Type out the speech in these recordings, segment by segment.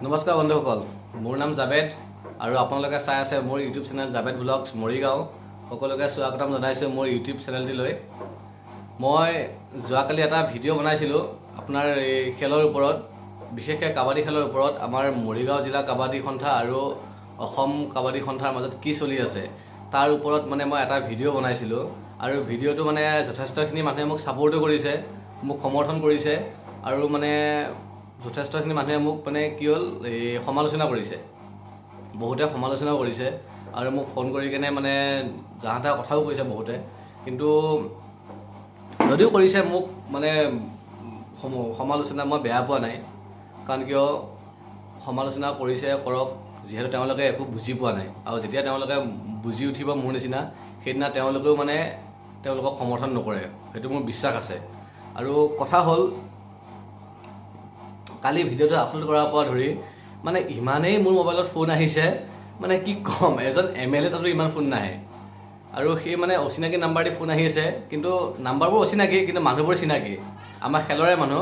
নমস্কাৰ বন্ধুসকল, মোৰ নাম জাবেদ আৰু আপোনালোকে চাই আছে মোৰ YouTube channel Javed vlogs Morigaon. সকলোকে স্বাগতম জনাইছোঁ মোৰ ইউটিউব চেনেলটিলৈ। মই যোৱাকালি এটা ভিডিঅ' বনাইছিলোঁ আপোনাৰ এই খেলৰ ওপৰত, বিশেষকৈ কাবাডী খেলৰ ওপৰত। আমাৰ মৰিগাঁও জিলা কাবাডী সন্থা আৰু অসম কাবাডী সন্থাৰ মাজত কি চলি আছে তাৰ ওপৰত মই এটা ভিডিঅ' বনাইছিলোঁ। আৰু ভিডিঅ'টো যথেষ্টখিনি মানুহে মোক ছাপোৰ্টো কৰিছে, মোক সমৰ্থন কৰিছে আৰু যথেষ্টখিনি মানুহে মোক কি হ'ল এই সমালোচনা কৰিছে, বহুতে সমালোচনাও কৰিছে আৰু মোক ফোন কৰি কেনে যাহা তাহা কথাও কৈছে বহুতে। কিন্তু যদিও কৰিছে মোক সমালোচনা মই বেয়া পোৱা নাই, কাৰণ কিয় সমালোচনা কৰিছে কৰক, যিহেতু তেওঁলোকে একো বুজি পোৱা নাই। আৰু যেতিয়া তেওঁলোকে বুজি উঠিব মোৰ নিচিনা, সেইদিনা তেওঁলোকেও তেওঁলোকক সমৰ্থন নকৰে, সেইটো মোৰ বিশ্বাস আছে। আৰু কথা হ'ল, কালি ভিডিঅ'টো আপলোড কৰাৰ পৰা ধৰি ইমানেই মোৰ মোবাইলত ফোন আহিছে, কি ক'ম, এজন MLA তাতো ইমান ফোন নাহে। আৰু সেই অচিনাকি নাম্বাৰ দি ফোন আহি আছে, কিন্তু নাম্বাৰবোৰ অচিনাকি, কিন্তু মানুহবোৰ চিনাকি, আমাৰ খেলৰে মানুহ।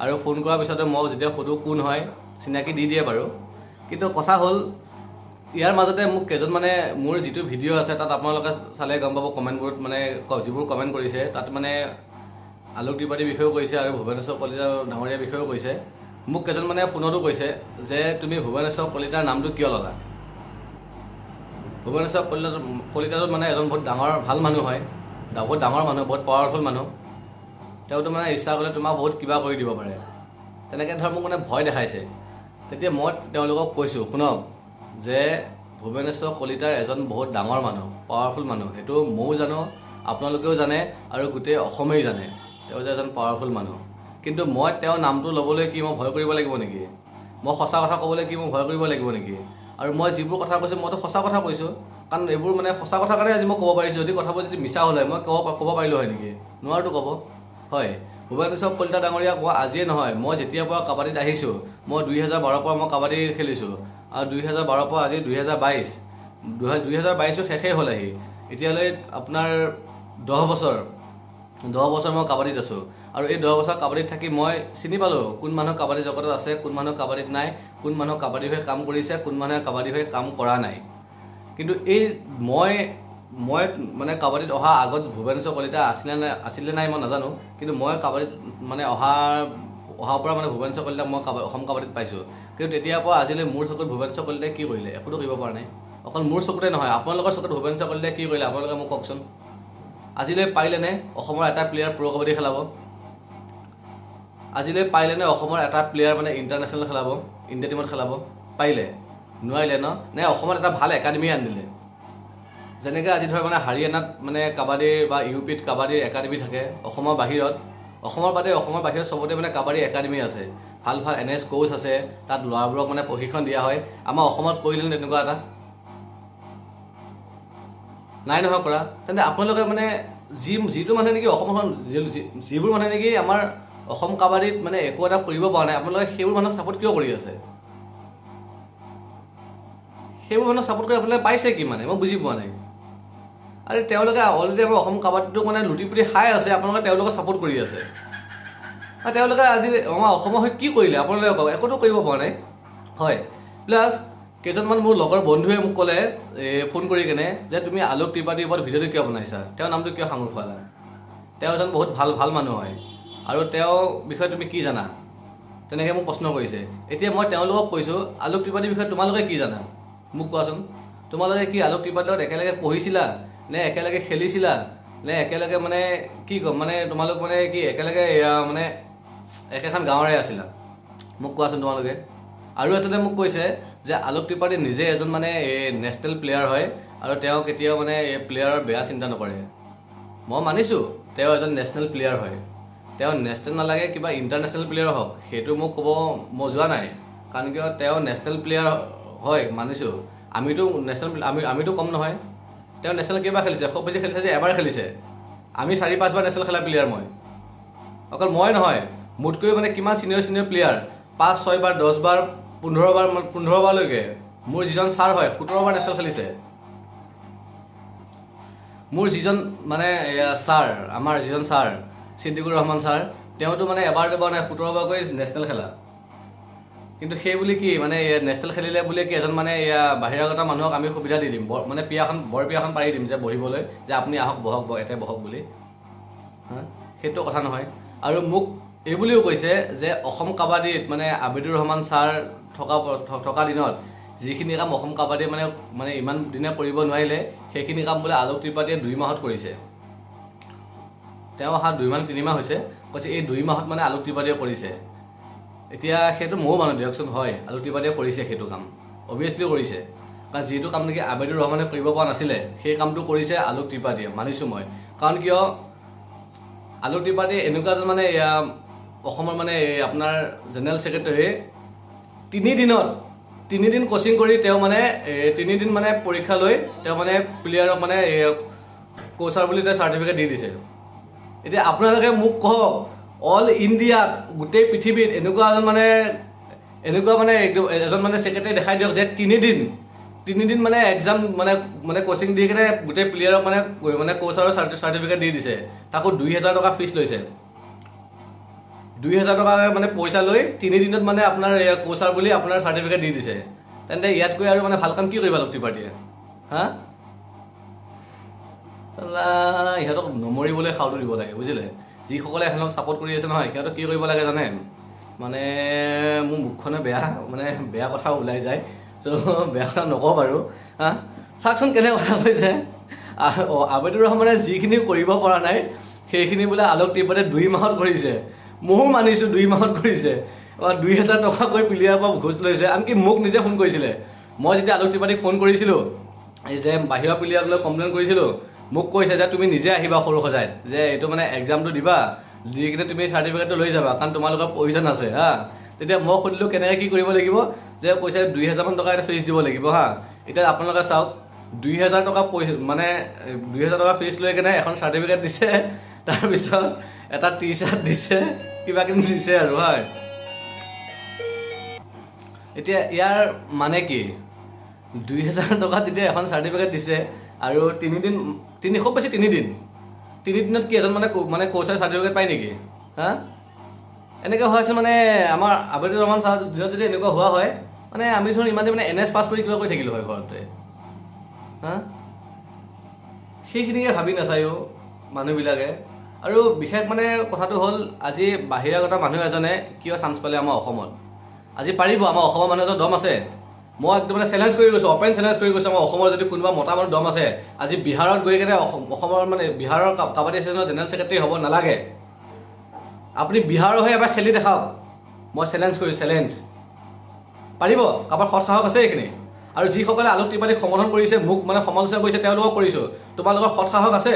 আৰু ফোন কৰাৰ পিছতে মই যেতিয়া সুধোঁ কোন হয়, চিনাকি দি দিয়ে বাৰু। কিন্তু কথা হ'ল, ইয়াৰ মাজতে মোক কেইজন মোৰ যিটো ভিডিঅ' আছে তাত আপোনালোকে চালে গম পাব, কমেণ্টবোৰত যিবোৰ কমেণ্ট কৰিছে তাত আলোক ত্ৰিপাঠীৰ বিষয়েও কৈছে আৰু ভূৱনেশ্বৰ কলিতা ডাঙৰীয়াৰ বিষয়েও কৈছে। মোক কেইজন ফোনতো কৈছে যে তুমি ভূৱনেশ্বৰ কলিতাৰ নামটো কিয় ল'লা। ভূৱনেশ্বৰ কলিতাটো এজন বহুত ডাঙৰ ভাল মানুহ হয়, বহুত ডাঙৰ মানুহ, বহুত পাৱাৰফুল মানুহ। তেওঁতো ইচ্ছা কৰিলে তোমাক বহুত কিবা কৰি দিব পাৰে, তেনেকৈ মোক ভয় দেখাইছে। তেতিয়া মই তেওঁলোকক কৈছোঁ, শুনক, যে ভূৱনেশ্বৰ কলিতাৰ এজন বহুত ডাঙৰ মানুহ, পাৱাৰফুল মানুহ, সেইটো ময়ো জানো, আপোনালোকেও জানে আৰু গোটেই অসমেই জানে তেওঁ যে এজন পাৱাৰফুল মানুহ। কিন্তু মই তেওঁৰ নামটো ল'বলৈ কি মই ভয় কৰিব লাগিব নেকি? মই সঁচা কথা ক'বলৈ কি মই ভয় কৰিব লাগিব নেকি? আৰু মই যিবোৰ কথা কৈছোঁ মইতো সঁচা কথা কৈছোঁ, কাৰণ এইবোৰ সঁচা কথা কাৰণে আজি মই ক'ব পাৰিছোঁ। যদি কথাবোৰ যদি মিছা হ'লে মই ক'ব পাৰিলোঁ হয় নেকি? নোৱাৰোতো ক'ব। হয়, ভূৱনেশ্বৰ কলিতা ডাঙৰীয়া কোৱা আজিয়ে নহয়, মই যেতিয়াৰ পৰা কাবাডীত আহিছোঁ, মই 2012 পৰা মই কাবাডী খেলিছোঁ, আৰু 2012 পৰা আজি 2022 শেষেই হ'ল আহি। এতিয়ালৈ আপোনাৰ 10 বছৰ মই কাবাডীত আছোঁ। আৰু এই 10 বছৰ কাবাডীত থাকি মই চিনি পালোঁ কোন মানুহ কাবাডী জগতত আছে, কোন মানুহ কাবাডীত নাই, কোন মানুহ কাবাডী হৈ কাম কৰিছে, কোন মানুহে কাবাডী হৈ কাম কৰা নাই। কিন্তু এই মই কাবাডীত অহা আগত ভূৱনেশ্বৰ কলিতা আছিলে নাই মই নাজানো, কিন্তু মই কাবাডীত অহাৰ পৰা ভূৱনেশ্বৰ কলিতাক মই অসম কাবাডীত পাইছোঁ। কিন্তু তেতিয়াৰ পৰা আজিলৈ মোৰ চকুত ভূৱনেশ্বৰ কলিতাই কি কৰিলে? একোতো কৰিব পৰা নাই। অকল মোৰ চকুতে নহয়, আপোনালোকৰ চকুত ভূৱনেশ্বৰ কলিতাই কি কৰিলে আপোনালোকে মোক কওকচোন। আজিলৈ পাৰিলেনে অসমৰ এটা প্লেয়াৰ প্ৰ' কাবাডী খেলাব? আজিলৈ পাৰিলেনে অসমৰ এটা প্লেয়াৰ ইণ্টাৰনেশ্যনেল খেলাব, ইণ্ডিয়া টীমত খেলাব? পাৰিলে? নোৱাৰিলে ন? নে অসমত এটা ভাল একাডেমি আনিলে? যেনেকৈ আজি ধৰ হাৰিয়ানাত কাবাডীৰ বা UPত কাবাডীৰ একাডেমি থাকে, অসমৰ বাহিৰত চবতে কাবাডী একাডেমি আছে, ভাল ভাল NS কোচ আছে, তাত ল'ৰাবোৰক প্ৰশিক্ষণ দিয়া হয়। আমাৰ অসমত কৰিলেনে তেনেকুৱা এটা? নাই নহয় কৰা। তেন্তে আপোনালোকে যিটো মানুহে নেকি অসমখন, যিবোৰ মানুহে নেকি আমাৰ অসম কাবাডীত একো এটা কৰিব পৰা নাই, আপোনালোকে সেইবোৰ মানুহক ছাপোৰ্ট কিয় কৰি আছে? সেইবোৰ মানুহক ছাপোৰ্ট কৰি আপোনালোকে পাইছে কি মই বুজি পোৱা নাই। আৰু তেওঁলোকে অলৰেডি আমাৰ অসম কাবাডীটোক লুটি পুটি খাই আছে, আপোনালোকে তেওঁলোকক ছাপোৰ্ট কৰি আছে। আৰু তেওঁলোকে আজি আমাৰ অসমৰ হৈ কি কৰিলে আপোনালোকে কওক? একোতো কৰিব পৰা নাই। হয়, প্লাছ কেইজনমান মোৰ লগৰ বন্ধুৱে মোক ক'লে ফোন কৰি কেনে যে তুমি আলোক ত্ৰিপাঠীৰ ওপৰত ভিডিঅ'টো কিয় বনাইছা, তেওঁৰ নামটো কিয় সাঙুৰ খোৱালা? তেওঁ এজন বহুত ভাল মানুহ হয়, আৰু তেওঁৰ বিষয়ে তুমি কি জানা? তেনেকৈ মোক প্ৰশ্ন কৰিছে। এতিয়া মই তেওঁলোকক কৈছোঁ, আলোক ত্ৰিপাঠীৰ বিষয়ে তোমালোকে কি জানা মোক কোৱাচোন। তোমালোকে কি আলোক ত্ৰিপাঠীৰ লগত একেলগে পঢ়িছিলা, নে একেলগে খেলিছিলা, নে একেলগে কি ক'ম তোমালোক কি একেলগে একেখন গাঁৱৰে আছিলা? মোক কোৱাচোন তোমালোকে। আৰু এজনে মোক কৈছে যে আলোক ত্ৰিপাঠী নিজে এজন নেশ্যনেল প্লেয়াৰ হয়, আৰু তেওঁ কেতিয়াও এই প্লেয়াৰৰ বেয়া চিন্তা নকৰে। মই মানিছোঁ তেওঁ এজন নেশ্যনেল প্লেয়াৰ হয়, তেওঁ নেশ্যনেল নালাগে কিবা ইণ্টাৰনেশ্যনেল প্লেয়াৰ হওক, সেইটো মোক ক'ব মই যোৱা নাই। কাৰণ কিয় তেওঁ নেশ্যনেল প্লেয়াৰ হয় মানিছোঁ, আমিতো কম নহয়। তেওঁ নেশ্যনেল কেইবাৰ খেলিছে? খুব বেছি খেলিছে যে এবাৰ খেলিছে। আমি 4-5 বাৰ নেশ্যনেল খেলা প্লেয়াৰ। অকল মই নহয়, মোতকৈ কিমান ছিনিয়ৰ প্লেয়াৰ 5-6 বাৰ 10 বাৰ 15 বাৰলৈকে মোৰ যিজন ছাৰ হয় 17 বাৰ নেশ্যনেল খেলিছে। মোৰ যিজন ছাৰ, আমাৰ যিজন ছিদ্দিকুৰ ৰহমান ছাৰ, তেওঁতো এবাৰ দুবাৰ নাই 17 বাৰকৈ নেশ্যনেল খেলা। কিন্তু সেই বুলি কি মানে নেশ্যনেল খেলিলে বুলি কি এজন মানে বাহিৰাগত মানুহক আমি সুবিধা দি দিম মানে বৰ পিয়াখন পাৰি দিম যে বহিবলৈ যে আপুনি আহক বহক এতে বহক বুলি সেইটো কথা নহয়। আৰু মোক এই বুলিও কৈছে যে অসম কাবাডীত মানে আবিদুৰ ৰহমান ছাৰ থকা দিনত যিখিনি কাম অসম কাবাডীয়ে মানে ইমান দিনে কৰিব নোৱাৰিলে সেইখিনি কাম বোলে আলোক ত্ৰিপাঠীয়ে 2 মাহত কৰিছে। তেওঁ অহা 2 মাহ 3 মাহ হৈছে, কৈছে এই 2 মাহত মানে আলোক ত্ৰিপাঠীয়ে কৰিছে। এতিয়া সেইটো ময়ো মানুহ দিয়কচোন, হয় আলোক ত্ৰিপাঠীয়ে কৰিছে সেইটো কাম, অভিয়াছলি কৰিছে, কাৰণ যিটো কাম নেকি আবিদুৰ ৰহমানে কৰিব পৰা নাছিলে সেই কামটো কৰিছে আলোক ত্ৰিপাঠীয়ে, মানিছোঁ মই। কাৰণ কিয় আলোক ত্ৰিপাঠী এনেকুৱা এজন মানে অসমৰ মানে আপোনাৰ জেনেৰেল ছেক্ৰেটাৰী 3 দিন কোচিং কৰি তেওঁ মানে 3 দিন মানে পৰীক্ষা লৈ তেওঁ মানে প্লেয়াৰক মানে কোচাৰ বুলি তেওঁ চাৰ্টিফিকেট দি দিছে। এতিয়া আপোনালোকে মোক কওক অল ইণ্ডিয়াত গোটেই পৃথিৱীত এনেকুৱা মানে একদম এজন মানে ছেক্ৰেটাৰী দেখাই দিয়ক যে 3 দিন মানে এক্সাম মানে কোচিং দি কিনে গোটেই প্লেয়াৰক মানে কোচাৰৰ চাৰ্টিফিকেট দি দিছে, তাকো 2000 টকা ফিজ লৈছে। 2000 টকা মানে পইচা লৈ 3 দিনত মানে আপোনাৰ কোচাৰ বুলি আপোনাৰ চাৰ্টিফিকেট দি দিছে। তেন্তে ইয়াতকৈ আৰু মানে ভাল কাম কি কৰিব আলোক ত্ৰিপাঠীয়ে? ইহঁতক নমৰিবলৈ সাউটো দিব লাগে, বুজিলে? যিসকলে এখনক ছাপোৰ্ট কৰি আছে নহয় সিহঁতক কি কৰিব লাগে জানে? মানে মোৰ মুখখনে বেয়া কথা ওলাই যায়, চ' বেয়া কথা নকওঁ বাৰু। চাওকচোন কেনে কথা কৈছে। আবিদুৰ ৰহমানে যিখিনি কৰিব পৰা নাই সেইখিনি বোলে আলোক ত্ৰিপাঠীয়ে 2 মাহত কৰিছে। ময়ো মানিছোঁ 2 মাহত কৰিছে। 2000 টকাকৈ প্লেয়াৰৰ পৰা ঘোচ লৈছে। আনকি মোক নিজে ফোন কৰিছিলে, মই যেতিয়া আলোক ত্ৰিপাঠীক ফোন কৰিছিলোঁ এই যে বাহিৰৰ প্লেয়াৰক লৈ কমপ্লেইন কৰিছিলোঁ, মোক কৈছে যে তুমি নিজে আহিবা সৰু সজাইত, যে এইটো মানে এক্সামটো দিবা, দি কিনে তুমি চাৰ্টিফিকেটটো লৈ যাবা, কাৰণ তোমালোকৰ প্ৰয়োজন আছে। তেতিয়া মই সুধিলোঁ কেনেকৈ কি কৰিব লাগিব, যে কৈছে 2000 মান টকা এটা ফিজ দিব লাগিব। এতিয়া আপোনালোকে চাওক 2000 টকা মানে 2000 টকা ফিজ লৈ কিনে এখন চাৰ্টিফিকেট দিছে, তাৰপিছত এটা টি-চাৰ্ট দিছে, কিবা কিনি দিছে আৰু। এতিয়া ইয়াৰ মানে কি 2000 টকাত যেতিয়া এখন চাৰ্টিফিকেট দিছে আৰু 3 দিন খুব বেছি 3 দিনত কি এজন মানে কোচাৰ চাৰ্টিফিকেট পায় নেকি? এনেকৈ হোৱা হৈছে মানে আমাৰ আবিদুৰ ৰহমান ছাৰ দিনত যদি এনেকুৱা হোৱা হয় মানে আমি ধৰক ইমান মানে NS পাছ কৰি কিবা কৰি থাকিলোঁ হয় ঘৰতে। সেইখিনিকে ভাবি নাচায়ো মানুহবিলাকে। আৰু বিশেষ মানে কথাটো হ'ল আজি বাহিৰাগত মানুহ এজনে কিয় চান্স পালে আমাৰ অসমত? আজি পাৰিব, আমাৰ অসমৰ মানুহ এজন দম আছে। মই একদম মানে চেলেঞ্জ কৰি গৈছোঁ, অপেন চেলেঞ্জ কৰি গৈছোঁ, আমাৰ অসমৰ যদি কোনোবা মতা মানুহ দম আছে আজি বিহাৰত গৈ কিনে অসমৰ মানে বিহাৰৰ কাবাডী এছ'চিয়েশ্যনৰ জেনেৰেল ছেক্ৰেটাৰী হ'ব নালাগে, আপুনি বিহাৰৰ হৈ এবাৰ খেলি দেখাওক। মই চেলেঞ্জ কৰিছোঁ, চেলেঞ্জ। পাৰিব? কাৰোবাৰ সৎ সাহস আছে এইখিনি? আৰু যিসকলে আলোক ত্ৰিপাঠীক সমৰ্থন কৰিছে, মোক মানে সমালোচনা কৰিছে, তেওঁলোকক কৰিছোঁ, তোমালোকৰ সৎ সাহস আছে?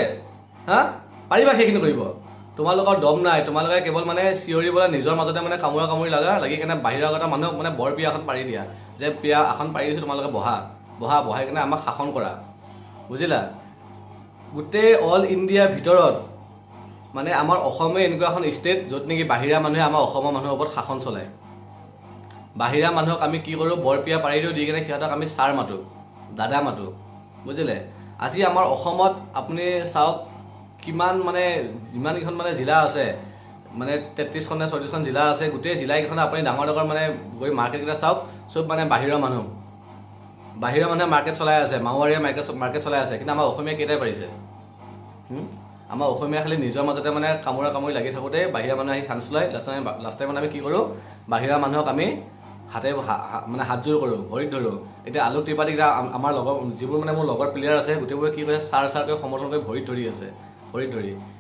পাৰিবা সেইখিনি কৰিব? তোমালোকৰ দম নাই, তোমালোকে কেৱল মানে চিঞৰিবলৈ নিজৰ মাজতে মানে কামুৰি লাগি কেনে বাহিৰাগত মানুহক মানে বৰ পিয়া এখন পাৰি দিয়া, যে পিয়া আসন পাৰি দিছোঁ তোমালোকে বহাই কিনে আমাক শাসন কৰা, বুজিলা? গোটেই অল ইণ্ডিয়াৰ ভিতৰত মানে আমাৰ অসমে এনেকুৱা এখন ষ্টেট য'ত নেকি বাহিৰা মানুহে আমাৰ অসমৰ মানুহৰ ওপৰত শাসন চলায়। বাহিৰা মানুহক আমি কি কৰোঁ, বৰপিয়া পাৰি দিওঁ, দি কিনে সিহঁতক আমি ছাৰ মাতোঁ, দাদা মাতোঁ, বুজিলে? আজি আমাৰ অসমত আপুনি চাওক কিমান মানে যিমানকেইখন মানে জিলা আছে, মানে 33খন নে 34খন জিলা আছে, গোটেই জিলাকেইখনে আপুনি ডাঙৰ মানে গৈ মাৰ্কেটকেইটা চাওক, চব মানে বাহিৰৰ মানুহে মাৰ্কেট চলাই আছে, মাৰোৱাৰীয়ে মাৰ্কেট চলাই আছে। কিন্তু আমাৰ অসমীয়া কেইটাই পাৰিছে? আমাৰ অসমীয়া খালি নিজৰ মাজতে মানে কামুৰি লাগি থাকোঁতে বাহিৰা মানুহে আহি চান্স লয়। লাষ্ট টাইমত আমি কি কৰোঁ, বাহিৰা মানুহক আমি হাতযোৰ কৰোঁ, ভৰিত ধৰোঁ। এতিয়া আলোক ত্ৰিপাঠীকেইটা আমাৰ লগৰ যিবোৰ মানে মোৰ লগৰ প্লেয়াৰ আছে গোটেইবোৰে কি কৈছে, ছাৰকৈ সমৰ্থন কৰি ভৰিত ধৰি আছে,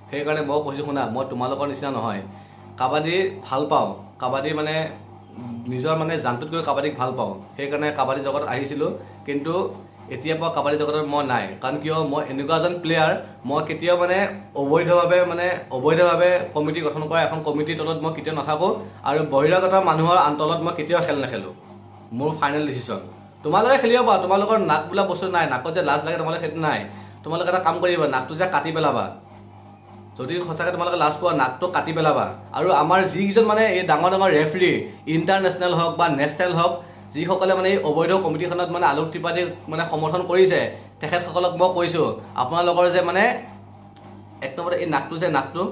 সেইকাৰণে মই কৈছোঁ শুনা, মই তোমালোকৰ নিচিনা নহয়, কাবাডী ভাল পাওঁ, কাবাডী মানে নিজৰ মানে জানটোতকৈ কাবাডীক ভাল পাওঁ, সেইকাৰণে কাবাডী জগতত আহিছিলোঁ। কিন্তু এতিয়া পৰা কাবাডী জগতত মই নাই, কাৰণ কিয় মই এনেকুৱা এজন প্লেয়াৰ, মই কেতিয়াও মানে অবৈধভাৱে কমিটি গঠন কৰা এখন কমিটিৰ তলত মই কেতিয়াও নাথাকোঁ, আৰু বহিৰাগত মানুহৰ তলত মই কেতিয়াও খেল নেখেলোঁ। মোৰ ফাইনেল ডিচিশ্যন। তোমালোকে খেলিব পাৰা, তোমালোকৰ নাক বোলা বস্তু নাই, নাকত যে লাজ লাগে তোমালোকে সেইটো নাই। তোমালোকে এটা কাম কৰিবা, নাকটো যে কাটি পেলাবা, যদি সঁচাকৈ তোমালোকে লাজ পোৱা নাকটো কাটি পেলাবা। আৰু আমাৰ যিকেইজন মানে এই ডাঙৰ ৰেফাৰী ইণ্টাৰনেশ্যনেল হওক বা নেশ্যনেল হওক, যিসকলে মানে এই অবৈধ কমিটিখনত মানে আলোক ত্ৰিপাঠীক মানে সমৰ্থন কৰিছে, তেখেতসকলক মই কৈছোঁ, আপোনালোকৰ যে মানে এক নম্বৰতে এই নাকটো,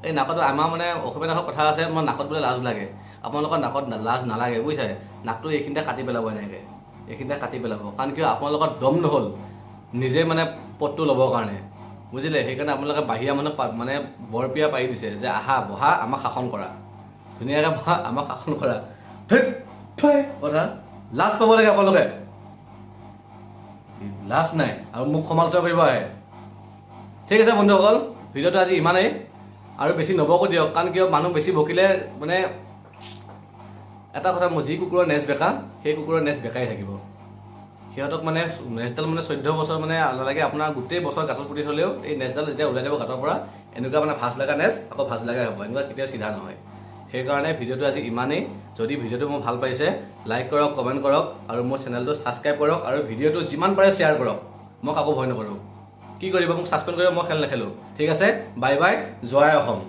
এই নাকত আমাৰ মানে অসমীয়া কথা আছে, মোৰ নাকত বোলে লাজ লাগে। আপোনালোকৰ নাকত লাজ নালাগে বুজিছে নাকটো এইখিনিতে কাটি পেলাব এনেকৈ এইখিনিতে কাটি পেলাব কাৰণ কিয় আপোনালোকৰ দম নহ'ল নিজে মানে পদটো ল'বৰ কাৰণে বুজিলে সেইকাৰণে আপোনালোকে বাহিৰা মানুহক মানে বৰপিয়া পাৰি দিছে যে আহা বহা আমাক শাসন কৰা ধুনীয়াকৈ বহা আমাক শাসন কৰা কথা লাজ পাব লাগে আপোনালোকে লাজ নাই আৰু মোক সমালোচনা কৰিব আহে ঠিক আছে বন্ধুসকল ভিডিঅ'টো আজি ইমানেই আৰু বেছি নবকো দিয়ক কাৰণ কিয় মানুহ বেছি বকিলে মানে এটা কথা যি কুকুৰৰ নেজ বেকা সেই কুকুৰৰ নেজ বেকাই থাকিব সিহঁতক মানে নেজডাল মানে 14 বছৰ মানে নালাগে আপোনাৰ গোটেই বছৰ গাঁতত পুতি থ'লেও এই নেজডাল যেতিয়া ওলাই দিব গাঁতৰ পৰা এনেকুৱা মানে ভাজ লগা নেজ আকৌ ভাজ লগাই হ'ব এনেকুৱা কেতিয়াও চিধা নহয় সেইকাৰণে ভিডিঅ'টো আজি ইমানেই যদি ভিডিঅ'টো মোৰ ভাল পাইছে লাইক কৰক কমেণ্ট কৰক আৰু মোৰ চেনেলটো ছাবস্ক্ৰাইব কৰক আৰু ভিডিঅ'টো যিমান পাৰে শ্বেয়াৰ কৰক মই কাকো ভয় নকৰোঁ কি কৰিব মোক ছাছপেণ্ড কৰিব মই খেল নেখেলোঁ ঠিক আছে বাই বাই জয় অসম